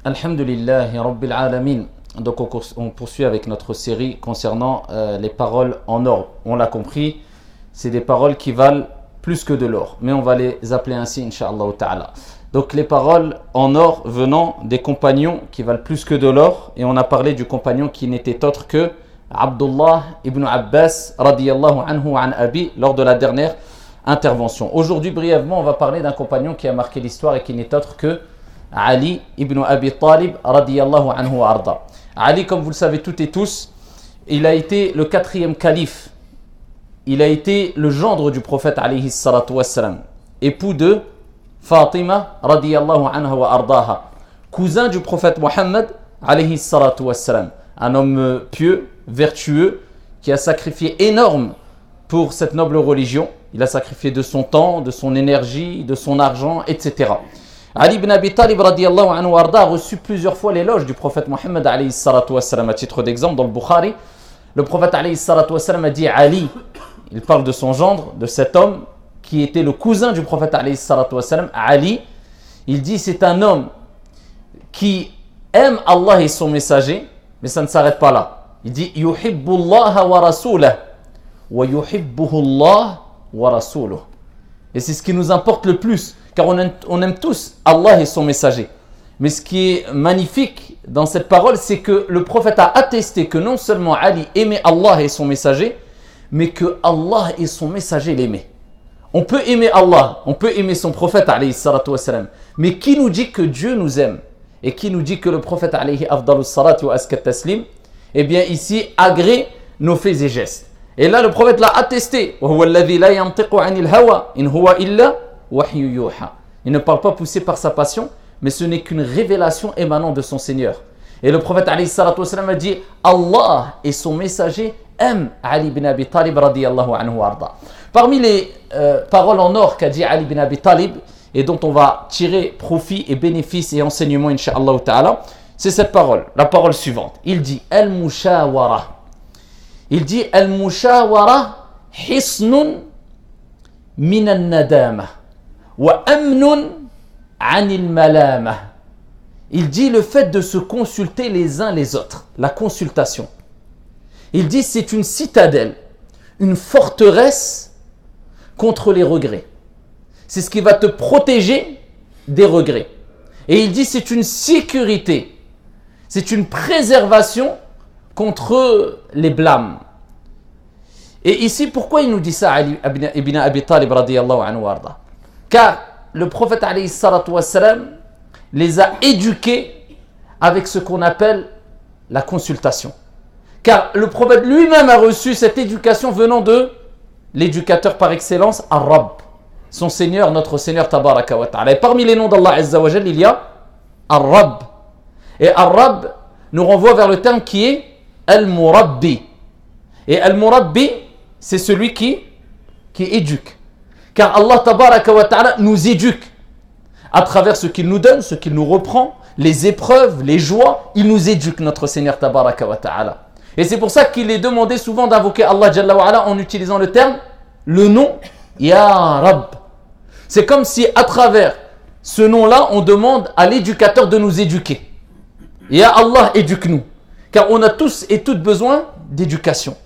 Alhamdulillahi Rabbil Alamin. Donc on poursuit avec notre série concernant les paroles en or. On l'a compris, c'est des paroles qui valent plus que de l'or. Mais on va les appeler ainsi, Inch'Allah ta'ala. Donc les paroles en or venant des compagnons qui valent plus que de l'or. Et on a parlé du compagnon qui n'était autre que Abdullah ibn Abbas radiyallahu anhu an abi lors de la dernière intervention. Aujourd'hui, brièvement, on va parler d'un compagnon qui a marqué l'histoire et qui n'est autre que Ali ibn Abi Talib radiyallahu anhu arda. Ali, comme vous le savez toutes et tous, il a été le 4e calife. Il a été le gendre du prophète alayhi salatu wassalam, époux de Fatima radiyallahu anha wa ardaha, cousin du prophète Mohammed alayhi salatu wassalam, un homme pieux, vertueux, qui a sacrifié énorme pour cette noble religion. Il a sacrifié de son temps, de son énergie, de son argent, etc. Ali ibn Abi Talib radiyallahu anhu warda a reçu plusieurs fois l'éloge du prophète Mohammed alayhi salatu wassalam. À titre d'exemple, dans le Bukhari, le prophète alayhi salatu wassalam a dit Ali, il parle de son gendre, de cet homme qui était le cousin du prophète alayhi salatu wassalam, Ali, il dit c'est un homme qui aime Allah et son messager, mais ça ne s'arrête pas là. Il dit yuhibbullaha wa rasulah wa yuhibbuhu Allah wa rasuluh. Et c'est ce qui nous importe le plus, car on aime tous Allah et son messager. Mais ce qui est magnifique dans cette parole, c'est que le prophète a attesté que non seulement Ali aimait Allah et son messager, mais que Allah et son messager l'aimaient. On peut aimer Allah, on peut aimer son prophète alayhi salatu wassalam, mais qui nous dit que Dieu nous aime? Et qui nous dit que le prophète alayhi afdalus salatu wa askat taslim, eh bien ici, agrée nos faits et gestes. Et là, le prophète l'a attesté. Il ne parle pas poussé par sa passion, mais ce n'est qu'une révélation émanant de son Seigneur. Et le prophète alayhi salatu wassalam a dit Allah et son messager aiment Ali ibn Abi Talib radiyallahu anhu arda. Parmi les paroles en or qu'a dit Ali ibn Abi Talib et dont on va tirer profit et bénéfice et enseignement incha'Allah ta'ala, c'est cette parole, la parole suivante. Il dit al-mushawara. Il dit al-mushawara hisnun min al-nadama wa amnun anil malama. Il dit le fait de se consulter les uns les autres, la consultation. Il dit c'est une citadelle, une forteresse contre les regrets. C'est ce qui va te protéger des regrets. Et il dit c'est une sécurité, c'est une préservation contre les blâmes. Et ici, pourquoi il nous dit ça, Ali ibn Abi Talib radiyallahu anhu warda? Car le prophète alayhi salatu wassalam les a éduqués avec ce qu'on appelle la consultation. Car le prophète lui-même a reçu cette éducation venant de l'éducateur par excellence, Ar-Rabb, son Seigneur, notre Seigneur Tabaraka wa Ta'ala. Et parmi les noms d'Allah Azza wa Jal, il y a Ar-Rabb. Et Ar-Rabb nous renvoie vers le terme qui est Al-Murabbi. Et Al-Murabbi, c'est celui qui éduque. Car Allah Tabaraka wa Ta'ala nous éduque à travers ce qu'il nous donne, ce qu'il nous reprend, les épreuves, les joies. Il nous éduque, notre Seigneur Tabaraka wa Ta'ala. Et c'est pour ça qu'il est demandé souvent d'invoquer Allah Jalla wa Ala en utilisant le terme, le nom Ya Rabb. C'est comme si à travers ce nom-là, on demande à l'éducateur de nous éduquer. Ya Allah, éduque-nous. Car on a tous et toutes besoin d'éducation.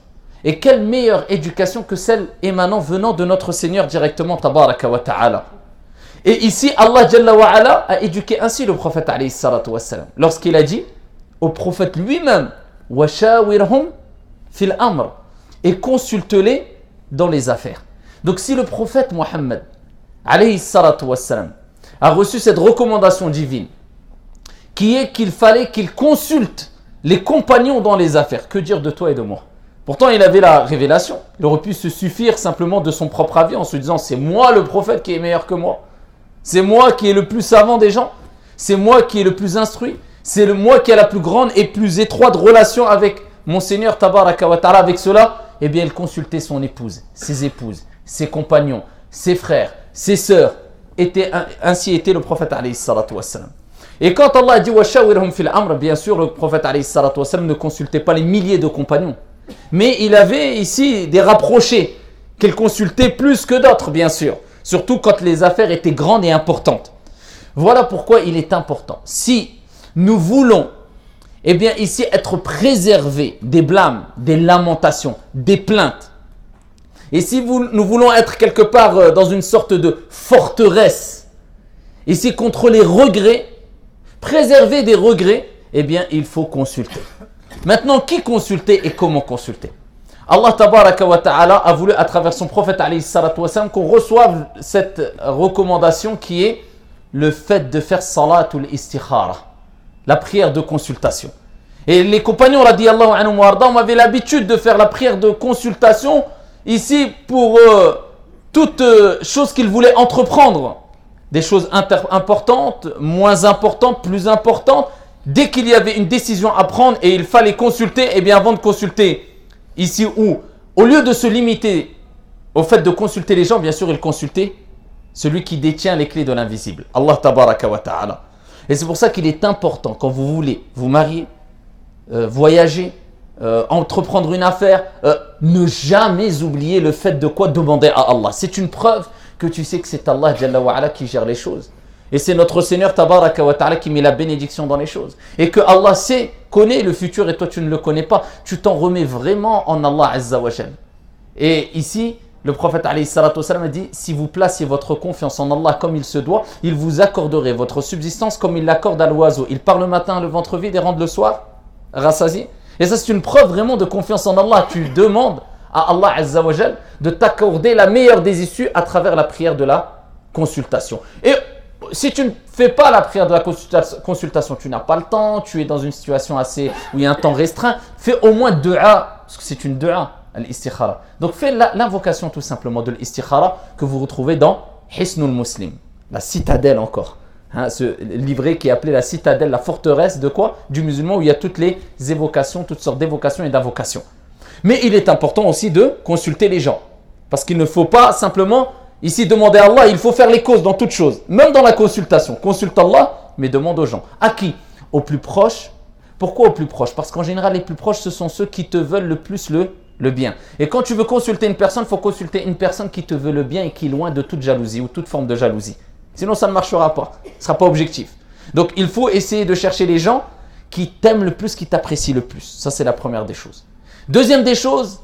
Et quelle meilleure éducation que celle émanant venant de notre Seigneur directement, Tabaraka wa Ta'ala. Et ici, Allah Jalla wa Ala a éduqué ainsi le prophète alayhi salatu wassalam. Lorsqu'il a dit au prophète lui-même, وَشَاوِرْهُمْ فِي الْأَمْرِ, et consulte-les dans les affaires. Donc si le prophète Mohammed alayhi salatu wassalam a reçu cette recommandation divine qui est qu'il fallait qu'il consulte les compagnons dans les affaires, que dire de toi et de moi? Pourtant il avait la révélation, il aurait pu se suffire simplement de son propre avis en se disant c'est moi le prophète qui est meilleur que moi, c'est moi qui est le plus savant des gens, c'est moi qui est le plus instruit, c'est moi qui a la plus grande et plus étroite relation avec mon Seigneur Tabaraka wa Ta'ala. Avec cela, eh bien, il consultait son épouse, ses compagnons, ses frères, ses sœurs. Ainsi était le prophète alayhi salatu wassalam. Et quand Allah a dit wa shawirhum fil amr, bien sûr, le prophète alayhi salatu wassalam ne consultait pas les milliers de compagnons. Mais il avait ici des rapprochés qu'il consultait plus que d'autres, bien sûr. Surtout quand les affaires étaient grandes et importantes. Voilà pourquoi il est important. Si nous voulons, eh bien ici, être préservés des blâmes, des lamentations, des plaintes. Et si nous voulons être quelque part dans une sorte de forteresse, ici contre les regrets, préserver des regrets, eh bien il faut consulter. Maintenant, qui consulter et comment consulter? Allah tabaraka wa ta'ala a voulu à travers son prophète alayhi salatu wassalam qu'on reçoive cette recommandation qui est le fait de faire salatul istikhara, la prière de consultation. Et les compagnons radiyallahu anhum wa arda avaient l'habitude de faire la prière de consultation ici pour toute chose qu'ils voulaient entreprendre. Des choses importantes, moins importantes, plus importantes. Dès qu'il y avait une décision à prendre et il fallait consulter, eh bien avant de consulter ici où, au lieu de se limiter au fait de consulter les gens, bien sûr, il consultait celui qui détient les clés de l'invisible. Allah tabaraka wa ta'ala. Et c'est pour ça qu'il est important, quand vous voulez vous marier, voyager, entreprendre une affaire, ne jamais oublier le fait de quoi demander à Allah. C'est une preuve que tu sais que c'est Allah Jalla wa ala qui gère les choses. Et c'est notre Seigneur Tabaraka wa Ta'ala qui met la bénédiction dans les choses. Et que Allah sait, connaît le futur et toi tu ne le connais pas. Tu t'en remets vraiment en Allah Azza wa Jal. Et ici, le prophète alayhi salatu wassalam a dit, si vous placiez votre confiance en Allah comme il se doit, il vous accorderait votre subsistance comme il l'accorde à l'oiseau. Il part le matin le ventre vide et rentre le soir rassasié. Et ça c'est une preuve vraiment de confiance en Allah. Tu demandes à Allah Azza wa Jal de t'accorder la meilleure des issues à travers la prière de la consultation. Et si tu ne fais pas la prière de la consultation, tu n'as pas le temps, tu es dans une situation assez où il y a un temps restreint, fais au moins dua, parce que c'est une dua, l'istikhara. Donc fais l'invocation tout simplement de l'istikhara que vous retrouvez dans Hisnul Muslim, la citadelle encore. Ce livret qui est appelé la citadelle, la forteresse de quoi? Du musulman, où il y a toutes les évocations, toutes sortes d'évocations et d'invocations. Mais il est important aussi de consulter les gens. Parce qu'il ne faut pas simplement ici demander à Allah, il faut faire les causes dans toutes choses. Même dans la consultation. Consulte Allah, mais demande aux gens. À qui? Aux plus proches. Pourquoi aux plus proches? Parce qu'en général, les plus proches, ce sont ceux qui te veulent le plus le bien. Et quand tu veux consulter une personne, il faut consulter une personne qui te veut le bien et qui est loin de toute jalousie ou toute forme de jalousie. Sinon, ça ne marchera pas. Ce ne sera pas objectif. Donc, il faut essayer de chercher les gens qui t'aiment le plus, qui t'apprécient le plus. Ça, c'est la première des choses. Deuxième des choses,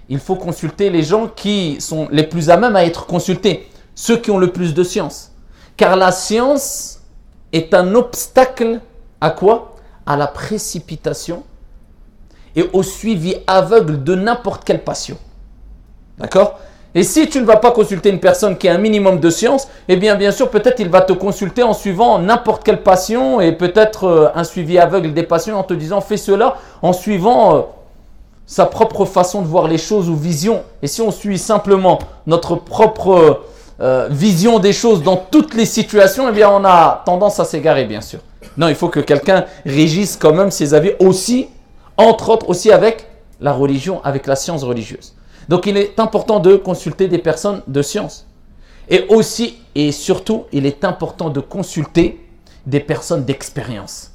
il faut consulter les gens qui sont les plus à même à être consultés. Ceux qui ont le plus de science. Car la science est un obstacle à quoi? À la précipitation et au suivi aveugle de n'importe quelle passion. D'accord? Et si tu ne vas pas consulter une personne qui a un minimum de science, eh bien sûr, peut-être il va te consulter en suivant n'importe quelle passion et peut-être un suivi aveugle des passions en te disant fais cela en suivant sa propre façon de voir les choses ou vision. Et si on suit simplement notre propre vision des choses dans toutes les situations, eh bien on a tendance à s'égarer, bien sûr. Non, il faut que quelqu'un régisse quand même ses avis aussi, entre autres aussi avec la religion, avec la science religieuse. Donc il est important de consulter des personnes de science. Et aussi et surtout, il est important de consulter des personnes d'expérience.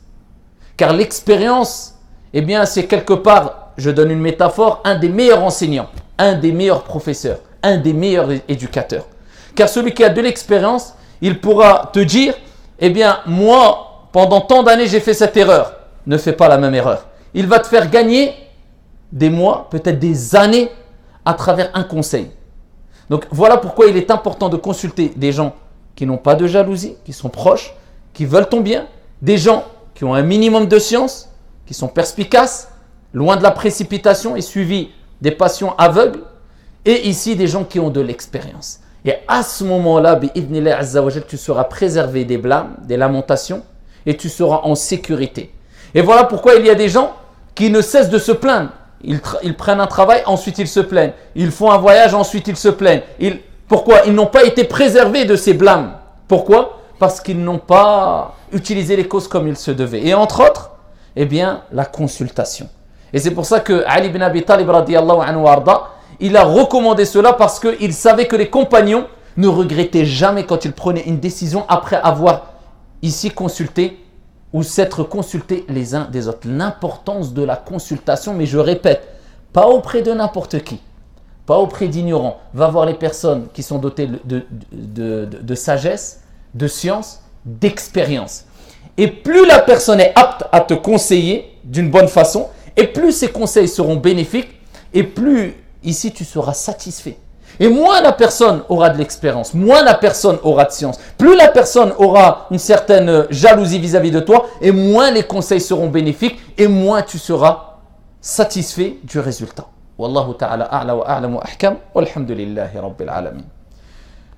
Car l'expérience, eh bien c'est quelque part, je donne une métaphore, un des meilleurs enseignants, un des meilleurs professeurs, un des meilleurs éducateurs. Car celui qui a de l'expérience, il pourra te dire, eh bien moi, pendant tant d'années j'ai fait cette erreur. Ne fais pas la même erreur. Il va te faire gagner des mois, peut-être des années, à travers un conseil. Donc voilà pourquoi il est important de consulter des gens qui n'ont pas de jalousie, qui sont proches, qui veulent ton bien, des gens qui ont un minimum de science, qui sont perspicaces, loin de la précipitation et suivis des passions aveugles, et ici des gens qui ont de l'expérience. Et à ce moment-là, bi'idhnillah azza wa jal, tu seras préservé des blâmes, des lamentations, et tu seras en sécurité. Et voilà pourquoi il y a des gens qui ne cessent de se plaindre. Ils prennent un travail, ensuite ils se plaignent. Ils font un voyage, ensuite ils se plaignent. Pourquoi? Ils n'ont pas été préservés de ces blâmes. Pourquoi? Parce qu'ils n'ont pas utilisé les causes comme il se devait. Et entre autres, eh bien, la consultation. Et c'est pour ça que Ali ibn Abi Talib radiyallahu anhu arda, il a recommandé cela parce qu'il savait que les compagnons ne regrettaient jamais quand ils prenaient une décision après avoir ici consulté ou s'être consultés les uns des autres. L'importance de la consultation, mais je répète, pas auprès de n'importe qui, pas auprès d'ignorants. Va voir les personnes qui sont dotées de sagesse, de science, d'expérience. Et plus la personne est apte à te conseiller d'une bonne façon, et plus ses conseils seront bénéfiques, et plus ici tu seras satisfait. Et moins la personne aura de l'expérience, moins la personne aura de science, plus la personne aura une certaine jalousie vis-à-vis de toi, et moins les conseils seront bénéfiques, et moins tu seras satisfait du résultat. Wallahu ta'ala a'la wa a'lamu ahkam, walhamdulillahi rabbil alamin.